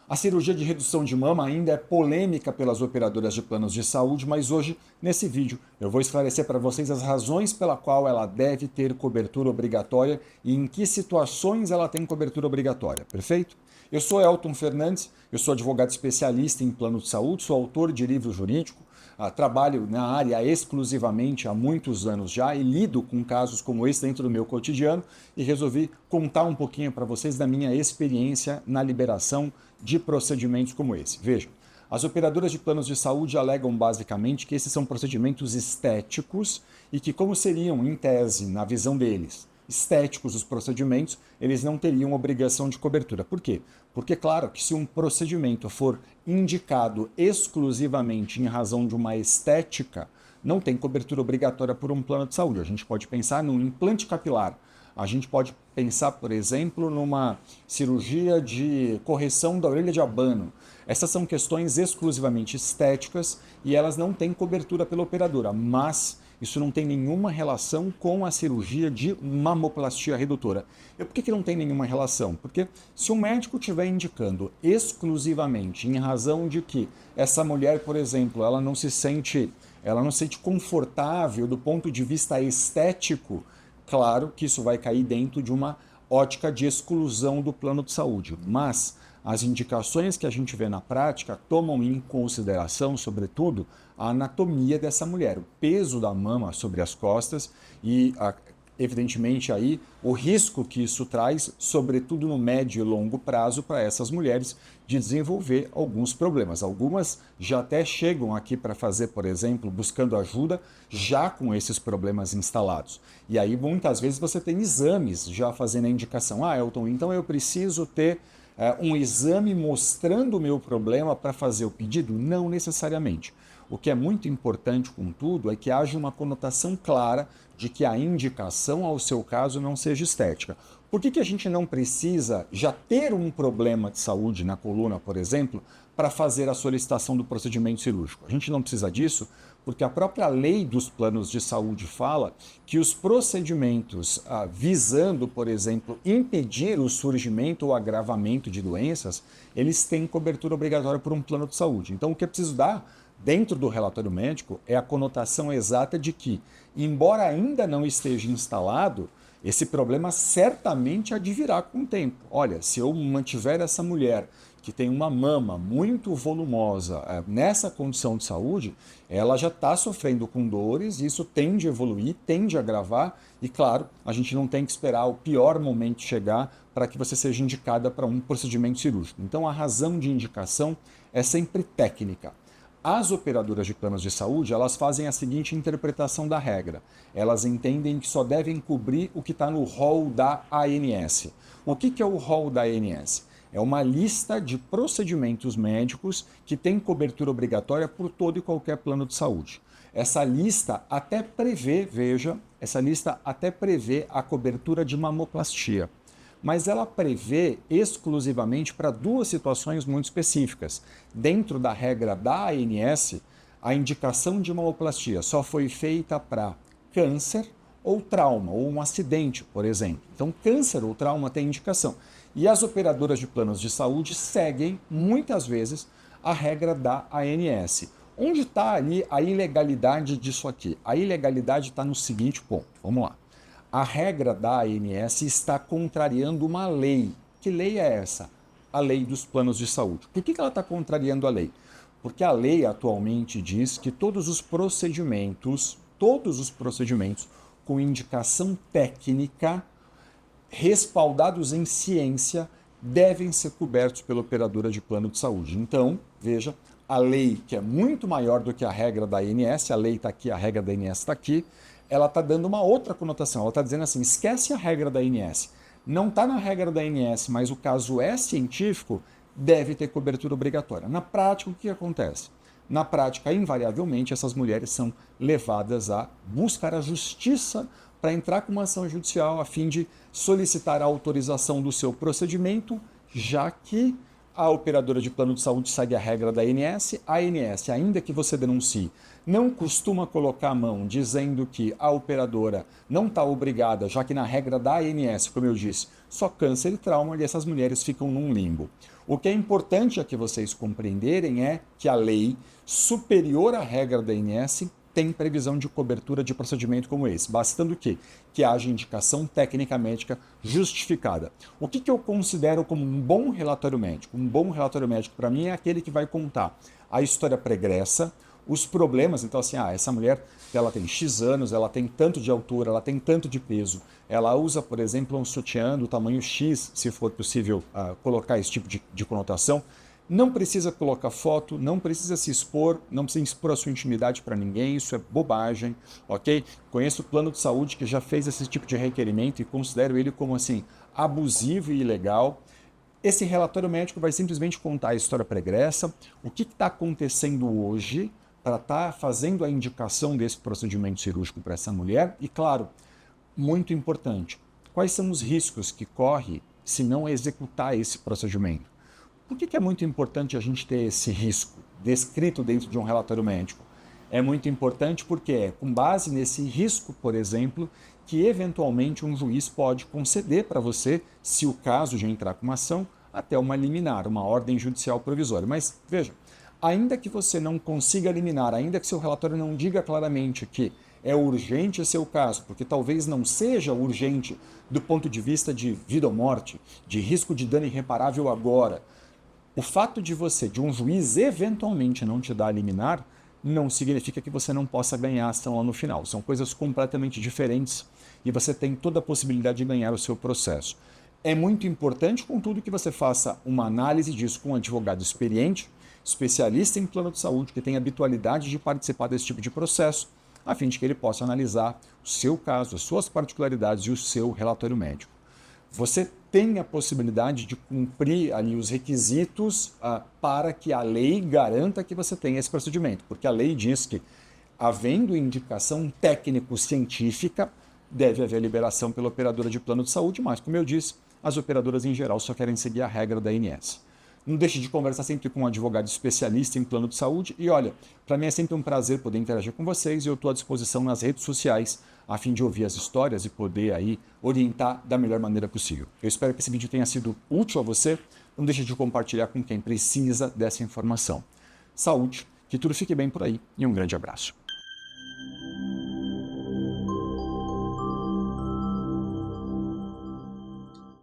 A cirurgia de redução de mama ainda é polêmica pelas operadoras de planos de saúde, mas hoje, nesse vídeo, eu vou esclarecer para vocês as razões pela qual ela deve ter cobertura obrigatória e em que situações ela tem cobertura obrigatória, perfeito? Eu sou Elton Fernandes, eu sou advogado especialista em plano de saúde, sou autor de livro jurídico, trabalho na área exclusivamente há muitos anos já e lido com casos como esse dentro do meu cotidiano e resolvi contar um pouquinho para vocês da minha experiência na liberação de procedimentos como esse. Vejam, as operadoras de planos de saúde alegam basicamente que esses são procedimentos estéticos e que, como seriam, em tese, na visão deles, estéticos os procedimentos, eles não teriam obrigação de cobertura. Por quê? Porque, claro, que se um procedimento for indicado exclusivamente em razão de uma estética, não tem cobertura obrigatória por um plano de saúde. A gente pode pensar num implante capilar. A gente pode pensar, por exemplo, numa cirurgia de correção da orelha de abano. Essas são questões exclusivamente estéticas e elas não têm cobertura pela operadora, mas isso não tem nenhuma relação com a cirurgia de mamoplastia redutora. E por que não tem nenhuma relação? Porque se o médico estiver indicando exclusivamente em razão de que essa mulher, por exemplo, ela não se sente confortável do ponto de vista estético, claro que isso vai cair dentro de uma ótica de exclusão do plano de saúde, mas as indicações que a gente vê na prática tomam em consideração, sobretudo, a anatomia dessa mulher, o peso da mama sobre as costas e, evidentemente, aí o risco que isso traz, sobretudo no médio e longo prazo, para essas mulheres de desenvolver alguns problemas. Algumas já até chegam aqui para fazer, por exemplo, buscando ajuda, já com esses problemas instalados. E aí, muitas vezes, você tem exames já fazendo a indicação. Ah, Elton, então eu preciso ter um exame mostrando o meu problema para fazer o pedido? Não necessariamente. O que é muito importante, contudo, é que haja uma conotação clara de que a indicação ao seu caso não seja estética. Por que a gente não precisa já ter um problema de saúde na coluna, por exemplo, para fazer a solicitação do procedimento cirúrgico? A gente não precisa disso porque a própria lei dos planos de saúde fala que os procedimentos visando, por exemplo, impedir o surgimento ou agravamento de doenças, eles têm cobertura obrigatória por um plano de saúde. Então, o que é preciso dar dentro do relatório médico é a conotação exata de que, embora ainda não esteja instalado, esse problema certamente advirá com o tempo. Olha, se eu mantiver essa mulher que tem uma mama muito volumosa nessa condição de saúde, ela já está sofrendo com dores, isso tende a evoluir, tende a agravar e, claro, a gente não tem que esperar o pior momento chegar para que você seja indicada para um procedimento cirúrgico. Então, a razão de indicação é sempre técnica. As operadoras de planos de saúde, elas fazem a seguinte interpretação da regra. Elas entendem que só devem cobrir o que está no rol da ANS. O que é o rol da ANS? É uma lista de procedimentos médicos que tem cobertura obrigatória por todo e qualquer plano de saúde. Essa lista até prevê, veja, essa lista até prevê a cobertura de mamoplastia. Mas ela prevê exclusivamente para duas situações muito específicas. Dentro da regra da ANS, a indicação de mamoplastia só foi feita para câncer ou trauma, ou um acidente, por exemplo. Então, câncer ou trauma tem indicação. E as operadoras de planos de saúde seguem, muitas vezes, a regra da ANS. Onde está ali a ilegalidade disso aqui? A ilegalidade está no seguinte ponto. Vamos lá. A regra da ANS está contrariando uma lei. Que lei é essa? A lei dos planos de saúde. Por que ela está contrariando a lei? Porque a lei atualmente diz que todos os procedimentos com indicação técnica, respaldados em ciência, devem ser cobertos pela operadora de plano de saúde. Então, veja, a lei, que é muito maior do que a regra da ANS, a lei está aqui, a regra da ANS está aqui, ela está dando uma outra conotação. Ela está dizendo assim, esquece a regra da ANS. Não está na regra da ANS, mas o caso é científico, deve ter cobertura obrigatória. Na prática, o que acontece? Na prática, invariavelmente, essas mulheres são levadas a buscar a justiça para entrar com uma ação judicial a fim de solicitar a autorização do seu procedimento, já que a operadora de plano de saúde segue a regra da ANS. A ANS, ainda que você denuncie, não costuma colocar a mão dizendo que a operadora não está obrigada, já que na regra da ANS, como eu disse, só câncer e trauma, e essas mulheres ficam num limbo. O que é importante aqui vocês compreenderem é que a lei superior à regra da ANS tem previsão de cobertura de procedimento como esse, bastando que haja indicação técnica médica justificada. O que eu considero como um bom relatório médico? Um bom relatório médico para mim é aquele que vai contar a história pregressa, os problemas, então assim, essa mulher, ela tem X anos, ela tem tanto de altura, ela tem tanto de peso, ela usa, por exemplo, um sutiã do tamanho X, se for possível colocar esse tipo de conotação. Não precisa colocar foto, não precisa se expor, não precisa expor a sua intimidade para ninguém, isso é bobagem, ok? Conheço o plano de saúde que já fez esse tipo de requerimento e considero ele como assim, abusivo e ilegal. Esse relatório médico vai simplesmente contar a história pregressa, o que está acontecendo hoje para estar fazendo a indicação desse procedimento cirúrgico para essa mulher e, claro, muito importante, quais são os riscos que corre se não executar esse procedimento? Por que é muito importante a gente ter esse risco descrito dentro de um relatório médico? É muito importante porque é com base nesse risco, por exemplo, que eventualmente um juiz pode conceder para você, se o caso de entrar com uma ação, até uma liminar, uma ordem judicial provisória. Mas veja, ainda que você não consiga liminar, ainda que seu relatório não diga claramente que é urgente esse seu caso, porque talvez não seja urgente do ponto de vista de vida ou morte, de risco de dano irreparável agora, o fato de um juiz eventualmente não te dar liminar, não significa que você não possa ganhar a ação lá no final. São coisas completamente diferentes e você tem toda a possibilidade de ganhar o seu processo. É muito importante, contudo, que você faça uma análise disso com um advogado experiente, especialista em plano de saúde, que tem habitualidade de participar desse tipo de processo, a fim de que ele possa analisar o seu caso, as suas particularidades e o seu relatório médico. Você tem a possibilidade de cumprir ali os requisitos para que a lei garanta que você tenha esse procedimento, porque a lei diz que, havendo indicação técnico-científica, deve haver liberação pela operadora de plano de saúde, mas, como eu disse, as operadoras em geral só querem seguir a regra da ANS. Não deixe de conversar sempre com um advogado especialista em plano de saúde. E olha, para mim é sempre um prazer poder interagir com vocês e eu estou à disposição nas redes sociais a fim de ouvir as histórias e poder aí orientar da melhor maneira possível. Eu espero que esse vídeo tenha sido útil a você. Não deixe de compartilhar com quem precisa dessa informação. Saúde, que tudo fique bem por aí e um grande abraço.